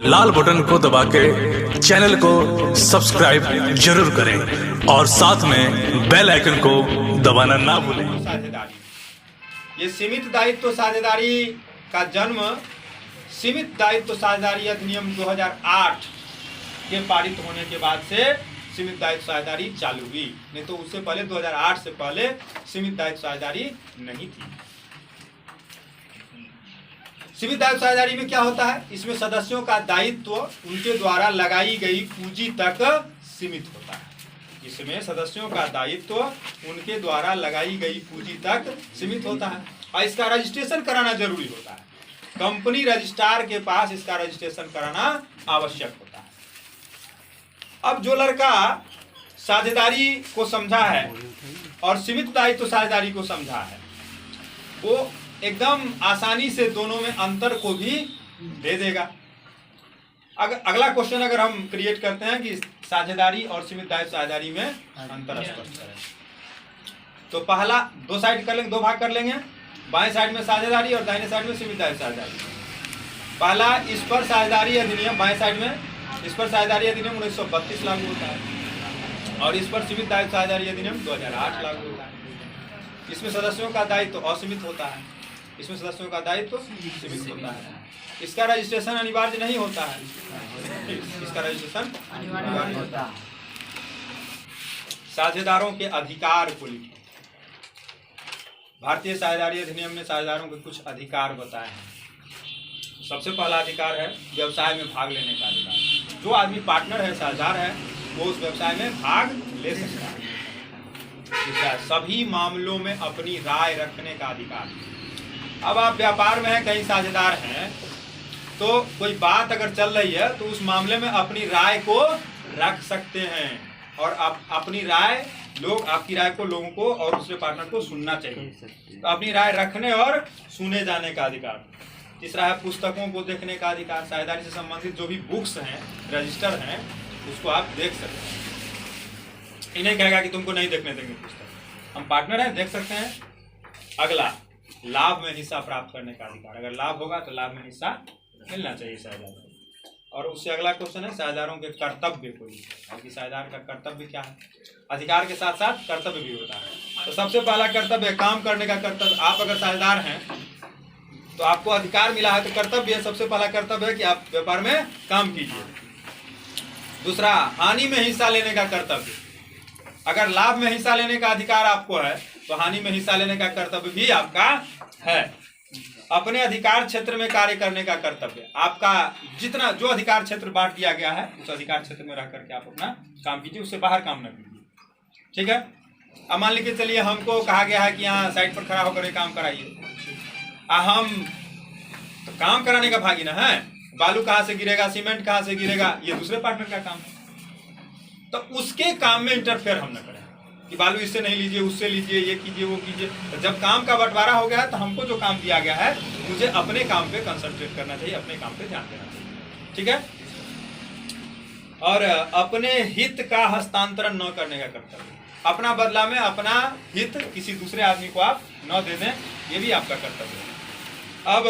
लाल button को दबा के चैनल को सब्सक्राइब जरूर करें और साथ में बेल आइकन को दबाना ना भूलें। साझेदारी, ये सीमित दायित्व साझेदारी का जन्म सीमित दायित्व साझेदारी अधिनियम 2008 के पारित होने के बाद से सीमित दायित्व साझेदारी चालू हुई, नहीं तो उससे पहले 2008 से पहले सीमित दायित्व साझेदारी नहीं थी। सीमित दायित्व साझेदारी में क्या होता है, इसमें सदस्यों का दायित्व उनके द्वारा लगाई गई पूंजी तक सीमित होता है। इसमें सदस्यों का दायित्व उनके द्वारा लगाई गई पूंजी तक सीमित होता है और इसका रजिस्ट्रेशन कराना जरूरी होता है। कंपनी रजिस्ट्रार के पास इसका रजिस्ट्रेशन कराना आवश्यक होता है। अब जो लड़का साझेदारी को समझा है और सीमित दायित्व साझेदारी को समझा है, वो एकदम आसानी से दोनों में अंतर को भी दे देगा। अगला क्वेश्चन अगर हम क्रिएट करते हैं कि साझेदारी और सीमित दायित्व साझेदारी में अंतर स्पष्ट करें, तो पहला दो साइड कर लेंगे, दो भाग कर लेंगे। बाएं साइड में साझेदारी और दाहिने साइड में सीमित दायित्व साझेदारी। पहला, इस पर साझेदारी अधिनियम, बाएं साइड में इस पर साझेदारी अधिनियम 1932 लागू होता है और इस पर सीमित दायित्व साझेदारी अधिनियम 2008 लागू होता है। इसमें सदस्यों का दायित्व असीमित होता है, इसमें सदस्यों का दायित्व सीमित होता है। इसका रजिस्ट्रेशन अनिवार्य नहीं होता है, इसका रजिस्ट्रेशन अनिवार्य होता है। साझेदारों के अधिकार को लिखें। भारतीय साझेदारी अधिनियम ने साझेदारों के कुछ अधिकार बताए हैं। सबसे पहला अधिकार है व्यवसाय में भाग लेने का अधिकार। जो आदमी पार्टनर है, साझेदार है, वो उस व्यवसाय में भाग ले सकता है। दूसरा, सभी मामलों में अपनी राय रखने का अधिकार। अब आप व्यापार में हैं, कहीं साझेदार हैं, तो कोई बात अगर चल रही है तो उस मामले में अपनी राय को रख सकते हैं और अपनी राय आपकी राय को लोगों को और दूसरे पार्टनर को सुनना चाहिए। तो अपनी राय रखने और सुने जाने का अधिकार। तीसरा है पुस्तकों को देखने का अधिकार। साझेदारी से संबंधित जो भी बुक्स हैं, रजिस्टर हैं, उसको आप देख सकते हैं। इन्हें कहेगा कि तुमको नहीं देखने देंगे पुस्तक, हम पार्टनर हैं, देख सकते हैं। अगला, लाभ में हिस्सा प्राप्त करने का अधिकार। अगर लाभ होगा तो लाभ में हिस्सा मिलना चाहिए साझेदार। और उससे अगला क्वेश्चन है साझेदारों के कर्तव्य को लिखें कि साझेदार का कर्तव्य क्या है। अधिकार के साथ साथ कर्तव्य भी होता है। तो सबसे पहला कर्तव्य है काम करने का कर्तव्य। आप अगर साझेदार हैं तो आपको अधिकार मिला है, तो कर्तव्य है, सबसे पहला कर्तव्य है कि आप व्यापार में काम कीजिए। दूसरा, हानि में हिस्सा लेने का कर्तव्य। अगर लाभ में हिस्सा लेने का अधिकार आपको है तो हानि में हिस्सा लेने का कर्तव्य भी आपका है। अपने अधिकार क्षेत्र में कार्य करने का कर्तव्य। आपका जितना जो अधिकार क्षेत्र बांट दिया गया है उस अधिकार क्षेत्र में रह करके आप अपना काम कीजिए, उससे बाहर काम न कीजिए। ठीक है। अब मान लीजिए चलिए हमको कहा गया है कि यहाँ साइट पर खड़ा होकर काम कराइए। हम तो काम कराने का भागी ना है, बालू कहाँ से गिरेगा, सीमेंट कहाँ से गिरेगा, ये दूसरे पार्टनर का काम है। तो उसके काम में इंटरफेयर हम न करें कि बालू इससे नहीं लीजिए, उससे लीजिए, ये कीजिए, वो कीजिए। तो जब काम का बंटवारा हो गया है तो हमको जो काम दिया गया है मुझे अपने काम पे कंसंट्रेट करना चाहिए, अपने काम पे ध्यान देना चाहिए। ठीक है। और अपने हित का हस्तांतरण न करने का कर्तव्य। अपना बदला में अपना हित किसी दूसरे आदमी को आप न दे दें, ये भी आपका कर्तव्य है। अब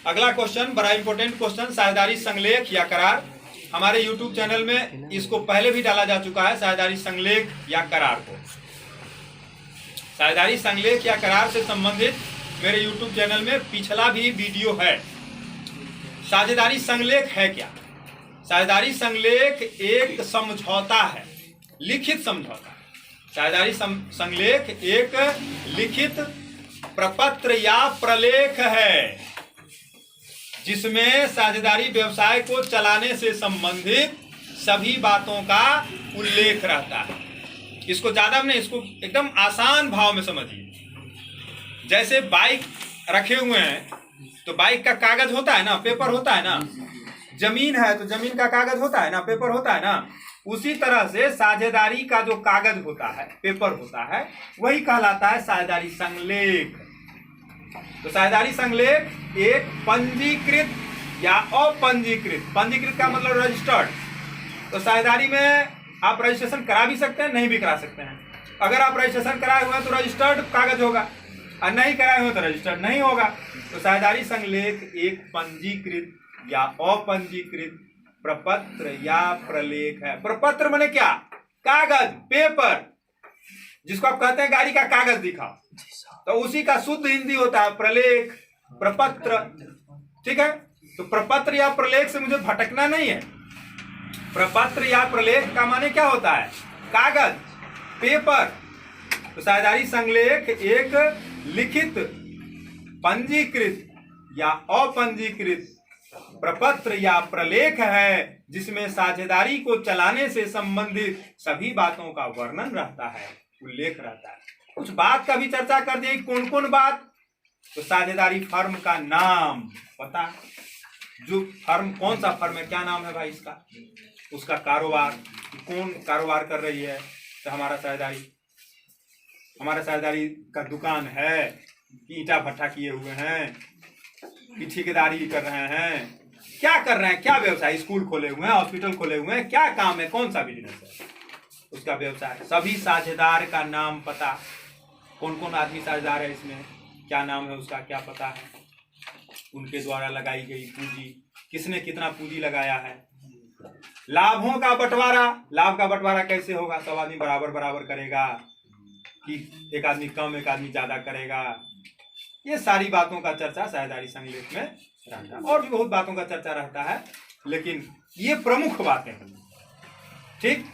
अगला क्वेश्चन बड़ा इंपॉर्टेंट क्वेश्चन, साझेदारी संलेख या करार। हमारे YouTube चैनल में इसको पहले भी डाला जा चुका है, साझेदारी संलेख या करार को। साझेदारी संलेख या करार से संबंधित मेरे YouTube चैनल में पिछला भी वीडियो है। साझेदारी संलेख है क्या? साझेदारी संलेख एक समझौता है, लिखित समझौता। साझेदारी संलेख एक लिखित प्रपत्र या प्रलेख है जिसमें साझेदारी व्यवसाय को चलाने से संबंधित सभी बातों का उल्लेख रहता है। इसको ज्यादा नहीं, इसको एकदम आसान भाव में समझिए। जैसे बाइक रखे हुए हैं तो बाइक का कागज होता है ना, पेपर होता है ना। जमीन है तो जमीन का कागज होता है ना, पेपर होता है ना। उसी तरह से साझेदारी का जो कागज होता है, पेपर होता है, वही कहलाता है साझेदारी संलेख। तो साझेदारी संलेख एक पंजीकृत या अपंजीकृत, पंजीकृत का मतलब रजिस्टर्ड। तो साझेदारी में आप रजिस्ट्रेशन करा भी सकते हैं, नहीं भी करा सकते हैं। अगर आप रजिस्ट्रेशन कराए हुए हैं तो रजिस्टर्ड कागज होगा और नहीं कराए हुए तो रजिस्टर्ड नहीं होगा। तो साझेदारी संलेख एक पंजीकृत या अपंजीकृत प्रपत्र या प्रलेख है। प्रपत्र माने क्या? कागज, पेपर, जिसको आप कहते हैं गाड़ी का कागज दिखाओ, तो उसी का शुद्ध हिंदी होता है प्रलेख, प्रपत्र। ठीक है, तो प्रपत्र या प्रलेख से मुझे भटकना नहीं है। प्रपत्र या प्रलेख का माने क्या होता है? कागज, पेपर। तो साझेदारी संलेख एक लिखित, पंजीकृत या अपंजीकृत प्रपत्र या प्रलेख है, जिसमें साझेदारी को चलाने से संबंधित सभी बातों का वर्णन रहता है, उल्लेख रहता है। कुछ बात का भी चर्चा कर दी। कौन कौन बात? तो साझेदारी फर्म का नाम पता, जो फर्म, कौन सा फर्म है, क्या नाम है भाई इसका, उसका कारोबार, कौन कारोबार कर रही है, तो हमारा साझेदारी का दुकान है कि ईंटा भट्ठा किए हुए हैं कि ठेकेदारी कर रहे हैं, क्या कर रहे हैं, क्या व्यवसाय, स्कूल खोले हुए हैं, हॉस्पिटल खोले हुए हैं, क्या काम है, कौन सा बिजनेस है, उसका व्यवसाय। सभी साझेदार का नाम पता, कौन कौन आदमी साझेदार है इसमें, क्या नाम है उसका, क्या पता है, उनके द्वारा लगाई गई पूंजी, किसने कितना पूंजी लगाया है। लाभों का बंटवारा, लाभ का बंटवारा कैसे होगा? सब आदमी बराबर बराबर करेगा कि एक आदमी कम एक आदमी ज्यादा करेगा। ये सारी बातों का चर्चा साझेदारी संलेख में रहता है। और भी बहुत बातों का चर्चा रहता है, लेकिन ये प्रमुख बातें हैं। ठीक।